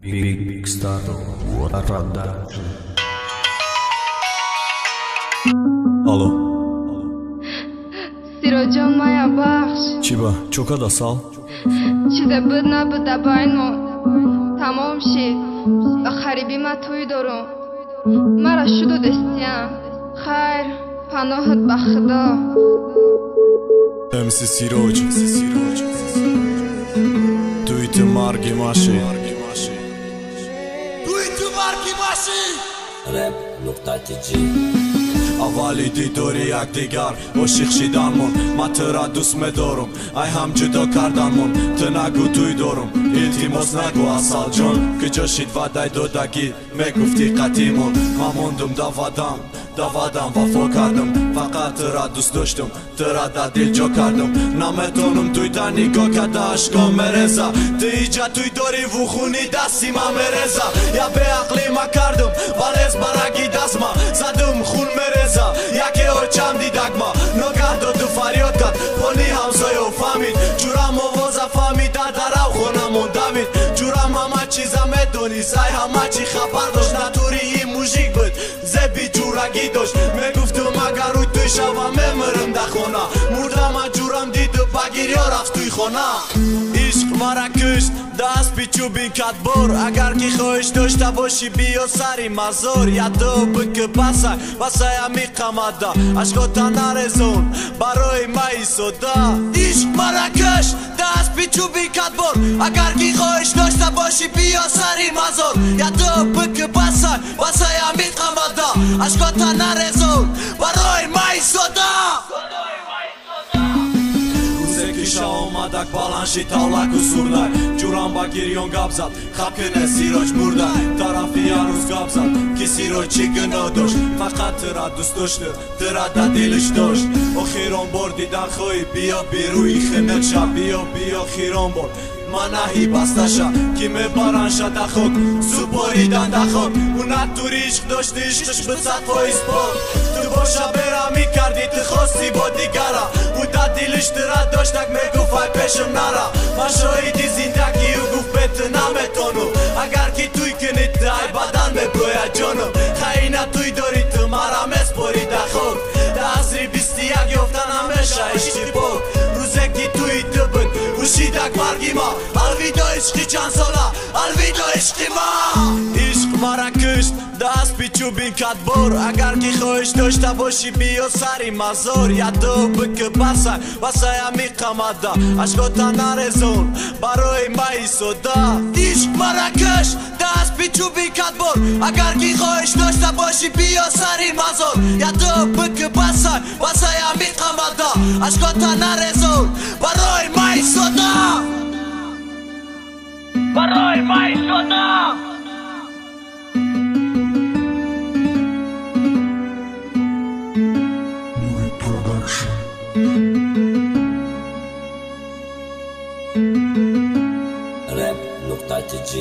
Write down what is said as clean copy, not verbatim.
Big Star Radar. Alo. Sirojon moya baxsh Chiba, cho'kada sal. чизе буд набуда байно тамом шид ба хариби ма тӯй дорум мара шуду дестиям хайр паноҳат ба худо MC Siroj. Туй ты марги маши. Rap.tg Аввали дидори якдигар ошиқ шиданмон ман тӯро дӯст медорум ай ҳам ҷудо карданмон ту нагӯ тӯй дорум илтимос нагӯ асалҷон куҷо шид ваъдаи додагӣ мегуфти қатъимон ман мондум да ваъдам вафо кардам фақат тӯро дӯст доштум тӯро дар дил ҷо кардам наметонум тӯйда нигоҳ карда ашком мереза ту иҷа тӯй дорӣ вухуни дасти ман мереза я беақлӣ ма кардум валез бараги дастма задум хун мереза яке очам дидагма ногаҳ доду фарёд кард пони ҳамсоё фаҳмид ҷурам овоза фаҳмида дарав хона мондавид ҷурам ҳама чиза медонист ай ҳама чӣ хабар дошт натури ин мужик буд зеби ҷурагӣ дошт мегуфтум агар рӯй тӯй шава мемирам дар хона мурдама ҷурам диду ба гирьё рафт тӯй хона ишқ мара кушт даст бичӯбин кадбор агар ки хоҳиш дошта бошӣ биё сари мазор ядо бик басай васая миқамада ашқота нарезон барои маи сода ишқ мара кушт даст бичӯбин кадбор агар ки хоҳиш дошта бошӣ биё сари мазор ядо бик басай васая миқамада ашқота нарезон барои маи сода Ша омадак баланши тавлаку сурдай ҷурам ба гирьён гап зад хапкине Сирож мурдай тарафи ҳанӯз гап зад ки Сирож чӣ гуноҳ дошт фақат тӯро дӯст дошту тӯро дар дилиш дошт охирон бор дидан хоҳӣ биё берӯи химелша биё хирон бор манаҳи басташа ки мебаранша да хок супоридан да хок унатури ишқ дошти ишқиш бисад фоиз пок ту боша бера микарди ту хости бо дигара буда дилиш тӯра доштак мегуфт ай пешум нара ман шоҳиди зиндагию гуфт бе ту наметонум агар ки тӯй кунӣ ту ай бадан мебояд ҷонум хаина тӯй дорӣ ту мара меспорӣ да хок да асри 21 ёфтан ҳамеша ишқи пок рӯзе ки тӯи ту буд ушидак марги ма алвидо ишқи чандсола алвидо ишқи ма ишқ мара кушт даст бичӯбин кадбор агар ки хоҳиш дошта бошӣ биё сари мазор ядо бик басай васая миқамада ашқота нарезон барои маи сода ишқ мара кушт даст бичӯбин кадбор агар ки хоҳиш дошта бошӣ биё сари мазор ядо бик басай васая миқамада ашқота нарезон барои маи сода барои маи сода Rap.tg